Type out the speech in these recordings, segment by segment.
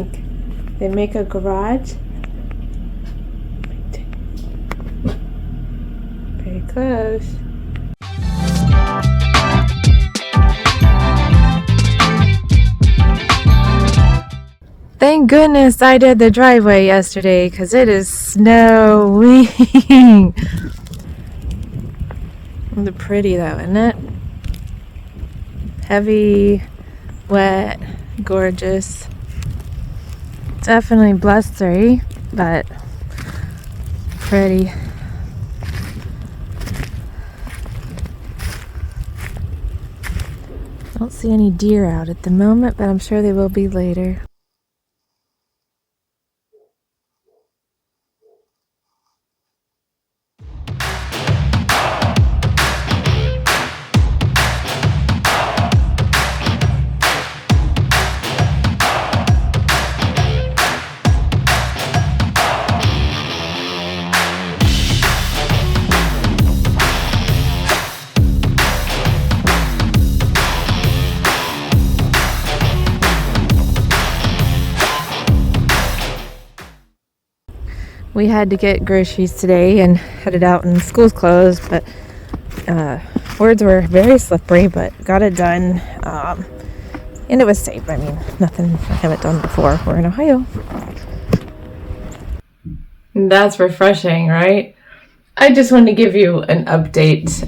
think? They make a garage? Very close. Thank goodness I did the driveway yesterday because it is snowing. It's pretty though, isn't it? Heavy, wet, gorgeous. Definitely blustery, but pretty. Don't see any deer out at the moment, but I'm sure they will be later. We had to get groceries today and headed out, and school's closed, but words were very slippery, but got it done, and it was safe. I mean, nothing I haven't done before. We're in Ohio. That's refreshing, right? I just wanted to give you an update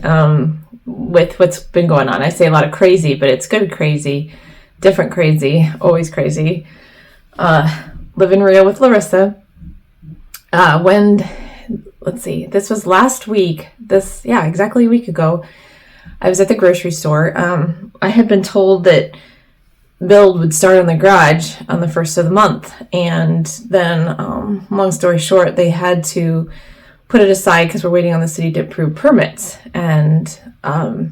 with what's been going on. I say a lot of crazy, but it's good crazy, different crazy, always crazy. Living real with Larissa. Let's see, this was last week, exactly a week ago, I was at the grocery store. I had been told that build would start on the garage on the 1st of the month, and then, long story short, they had to put it aside because we're waiting on the city to approve permits, and I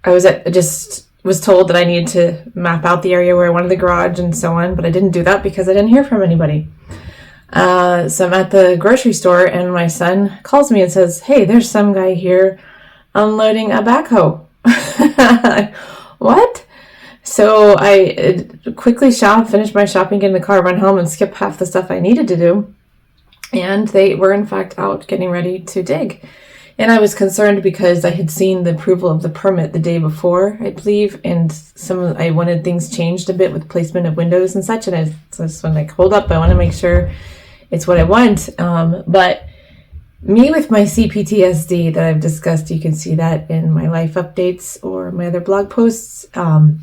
was told that I needed to map out the area where I wanted the garage and so on, but I didn't do that because I didn't hear from anybody. So I'm at the grocery store and my son calls me and says, "Hey, there's some guy here unloading a backhoe." What? So I quickly finish my shopping, get in the car, run home and skip half the stuff I needed to do. And they were in fact out getting ready to dig. And I was concerned because I had seen the approval of the permit the day before, I believe, and I wanted things changed a bit with placement of windows and such. And hold up, I want to make sure it's what I want. But me with my CPTSD that I've discussed, you can see that in my life updates or my other blog posts. I'm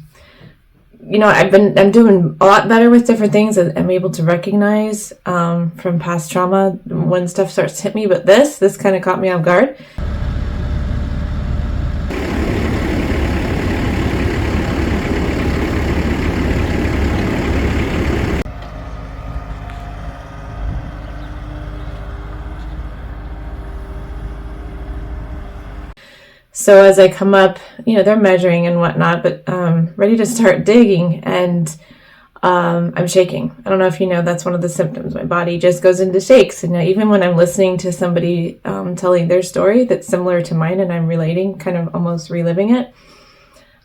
doing a lot better with different things. I'm able to recognize from past trauma when stuff starts to hit me, but this kind of caught me off guard. So as I come up, they're measuring and whatnot, but ready to start digging, and I'm shaking. I don't know if you know, that's one of the symptoms. My body just goes into shakes. And even when I'm listening to somebody telling their story that's similar to mine and I'm relating, kind of almost reliving it.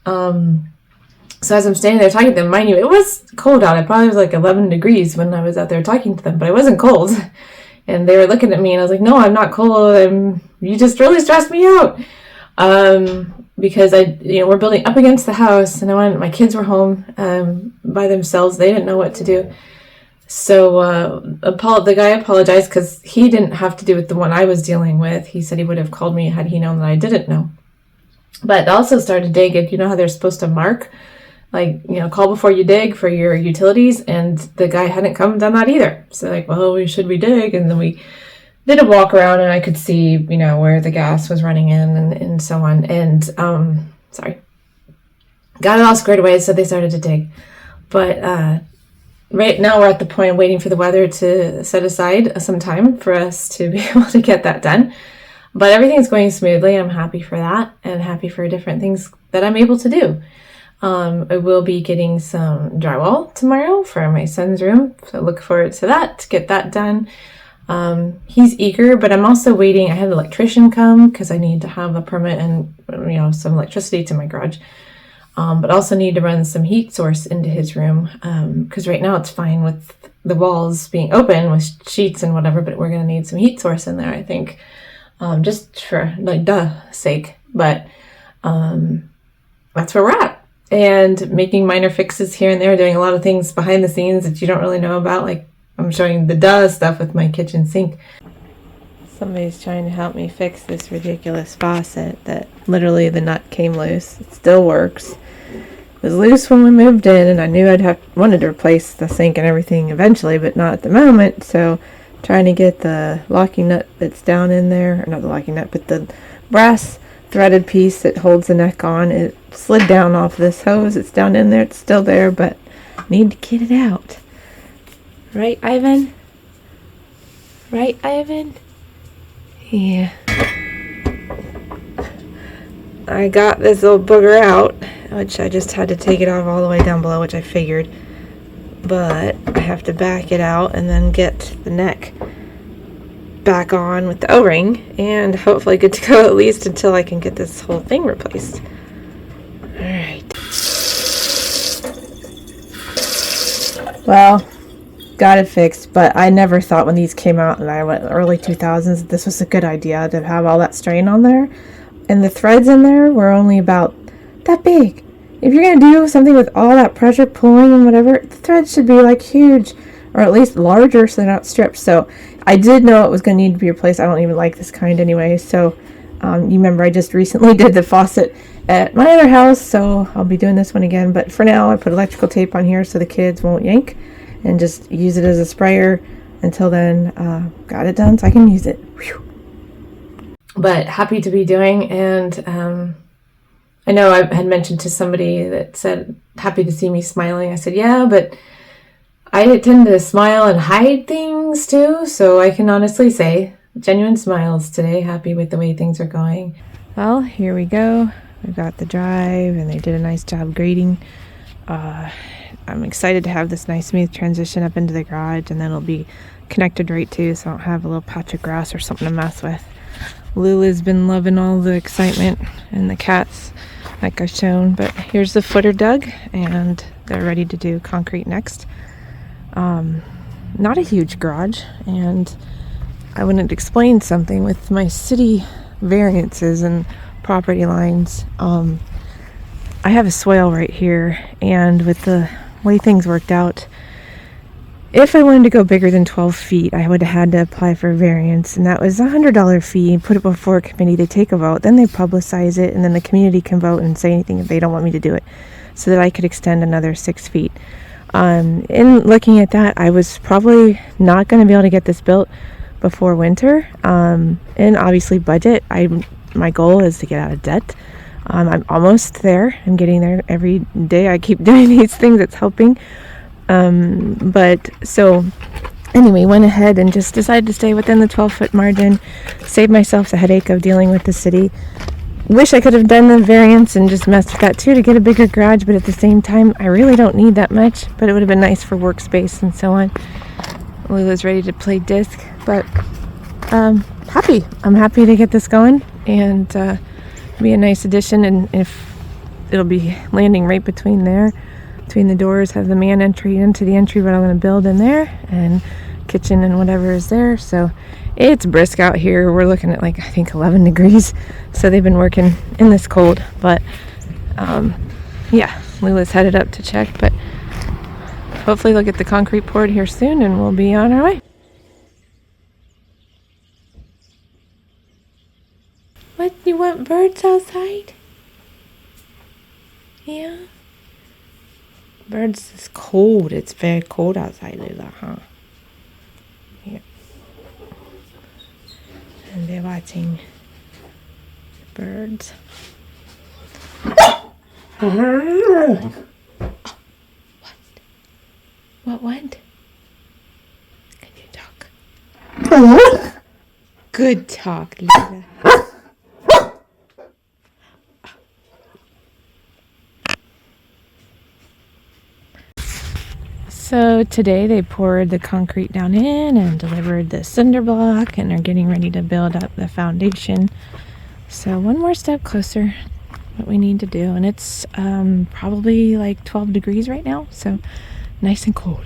So as I'm standing there talking to them, mind you, it was cold out. It probably was like 11 degrees when I was out there talking to them, but I wasn't cold. And they were looking at me and I was like, "No, I'm not cold. You just really stressed me out." Because we're building up against the house, and my kids were home by themselves. They didn't know what to do. So the guy apologized because he didn't have to do with the one I was dealing with. He said he would have called me had he known that I didn't know. But also started digging. You know how they're supposed to mark, call before you dig for your utilities, and the guy hadn't come and done that either. So should we dig? And then we did a walk around, and I could see, where the gas was running in and so on. And, got it all squared away, so they started to dig. But right now we're at the point of waiting for the weather to set aside some time for us to be able to get that done. But everything's going smoothly. I'm happy for that, and happy for different things that I'm able to do. I will be getting some drywall tomorrow for my son's room, so look forward to that, to get that done. He's eager, but I'm also waiting. I had an electrician come because I need to have a permit and, some electricity to my garage. but also need to run some heat source into his room, because right now it's fine with the walls being open with sheets and whatever, but we're going to need some heat source in there, I think, just for like sake. But that's where we're at, and making minor fixes here and there, doing a lot of things behind the scenes that you don't really know about, like I'm showing the stuff with my kitchen sink. Somebody's trying to help me fix this ridiculous faucet that literally the nut came loose. It still works. It was loose when we moved in, and I knew wanted to replace the sink and everything eventually, but not at the moment. So trying to get the locking nut that's down in there, or not the locking nut, but the brass threaded piece that holds the neck on, it slid down off this hose. It's down in there. It's still there, but need to get it out. Right, Ivan? Right, Ivan? Yeah. I got this little booger out, which I just had to take it off all the way down below, which I figured. But I have to back it out and then get the neck back on with the O-ring, and hopefully good to go at least until I can get this whole thing replaced. Alright. Well, got it fixed, but I never thought when these came out in the early 2000s that this was a good idea to have all that strain on there. And the threads in there were only about that big. If you're going to do something with all that pressure pulling and whatever, the threads should be like huge, or at least larger so they're not stripped. So I did know it was going to need to be replaced. I don't even like this kind anyway. So you remember I just recently did the faucet at my other house, so I'll be doing this one again. But for now, I put electrical tape on here so the kids won't yank, and just use it as a sprayer until then. Got it done so I can use it. Whew. But happy to be doing, and I know I had mentioned to somebody that said happy to see me smiling. I said, yeah, but I tend to smile and hide things too, so I can honestly say genuine smiles today, happy with the way things are going. Well, here we go. We've got the drive, and they did a nice job grading. I'm excited to have this nice smooth transition up into the garage, and then it'll be connected right to, so I don't have a little patch of grass or something to mess with. Lula's been loving all the excitement, and the cats, like I've shown. But here's the footer dug, and they're ready to do concrete next. Not a huge garage, and I wanted to explain something with my city variances and property lines. I have a swale right here, and with the way things worked out, if I wanted to go bigger than 12 feet, I would have had to apply for a variance, and that was a $100 fee. Put it before a committee, they take a vote, then they publicize it, and then the community can vote and say anything if they don't want me to do it, so that I could extend another 6 feet. In looking at that, I was probably not going to be able to get this built before winter, and obviously budget. My goal is to get out of debt. I'm almost there. I'm getting there every day. I keep doing these things. It's helping. But so anyway, went ahead and just decided to stay within the 12-foot margin, save myself the headache of dealing with the city. Wish I could have done the variance and just messed with that too to get a bigger garage, but at the same time, I really don't need that much, but it would have been nice for workspace and so on. Lula's ready to play disc, but happy. I'm happy to get this going, and be a nice addition. And if it'll be landing right between the doors, have the man entry into the entry what I'm going to build in there, and kitchen and whatever is there. So it's brisk out here. We're looking at like I think 11 degrees, so they've been working in this cold. But yeah, Lula's headed up to check, but hopefully they'll get the concrete poured here soon and we'll be on our way. What, you want birds outside? Yeah. Birds, it's cold. It's very cold outside, Lula, huh? Yeah. And they're watching birds. Oh, what? What? Can you talk? Good talk, Lula. So today they poured the concrete down in and delivered the cinder block, and are getting ready to build up the foundation. So one more step closer what we need to do. And it's probably like 12 degrees right now, so nice and cold.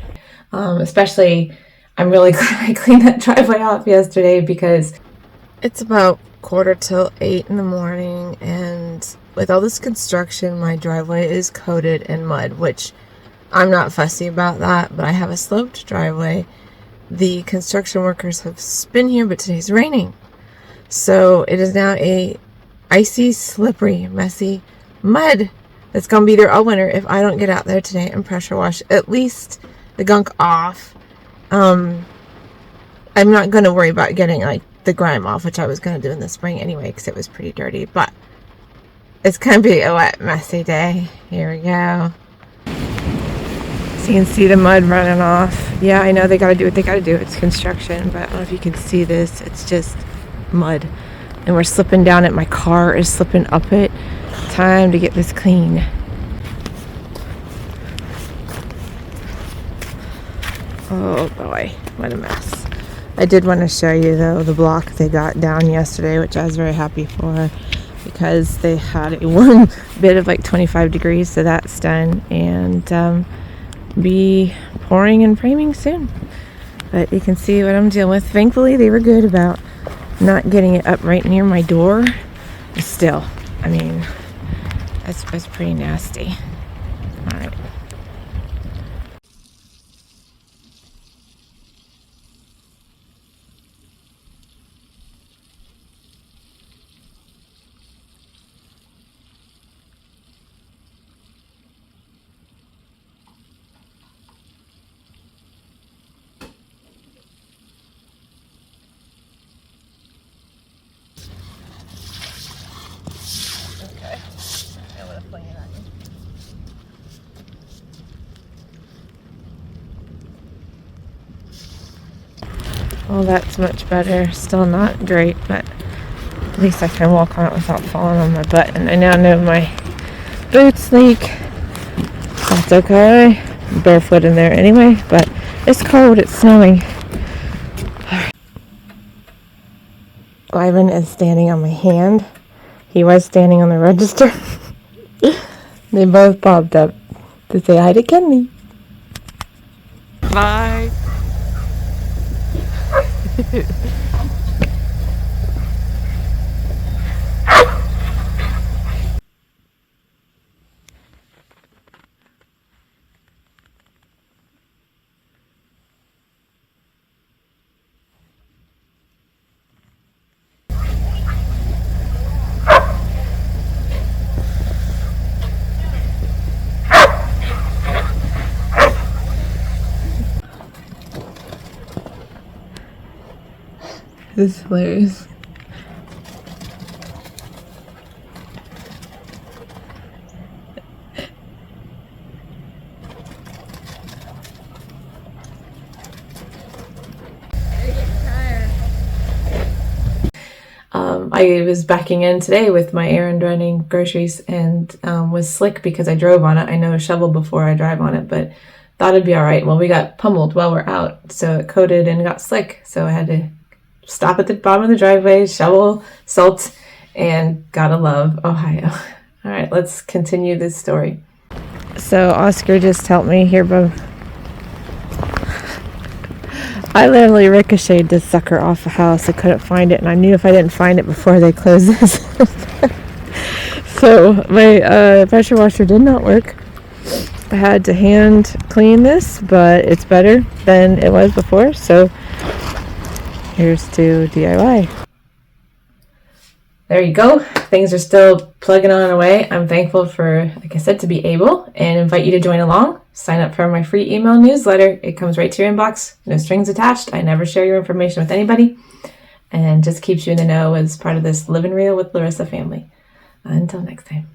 Especially, I'm really glad I cleaned that driveway off yesterday because it's about 7:45 in the morning, and with all this construction, my driveway is coated in mud, which I'm not fussy about that, but I have a sloped driveway. The construction workers have been here, but today's raining. So it is now a icy, slippery, messy mud that's going to be there all winter if I don't get out there today and pressure wash at least the gunk off. I'm not going to worry about getting like the grime off, which I was going to do in the spring anyway because it was pretty dirty, but it's going to be a wet, messy day. Here we go. So you can see the mud running off. Yeah, I know they got to do what they got to do. It's construction, but I don't know if you can see this. It's just mud. And we're slipping down it. My car is slipping up it. Time to get this clean. Oh boy, what a mess. I did want to show you though the block they got down yesterday, which I was very happy for because they had a warm bit of like 25 degrees, so that's done, and be pouring and framing soon. But you can see what I'm dealing with. Thankfully they were good about not getting it up right near my door. But still, I mean, that's pretty nasty. All right. Well, that's much better. Still not great, but at least I can walk on it without falling on my butt. And I now know my boots leak. That's okay. I'm barefoot in there anyway, but it's cold. It's snowing. Right. Ivan is standing on my hand. He was standing on the register. They both popped up to say hi to Kenley. Bye. This is hilarious. I was backing in today with my errand running groceries and was slick because I drove on it. I know a shovel before I drive on it, but thought it'd be all right. Well, we got pummeled while we're out, so it coated and got slick. So I had to stop at the bottom of the driveway, shovel, salt, and gotta love Ohio. All right, let's continue this story. So Oscar just helped me here, Bob. I literally ricocheted this sucker off the house. I couldn't find it, and I knew if I didn't find it before they closed this. So my pressure washer did not work. I had to hand clean this, but it's better than it was before, so here's to DIY. There you go. Things are still plugging on away. I'm thankful for, like I said, to be able, and invite you to join along. Sign up for my free email newsletter. It comes right to your inbox. No strings attached. I never share your information with anybody, and just keeps you in the know as part of this Living Real with Larissa family. Until next time.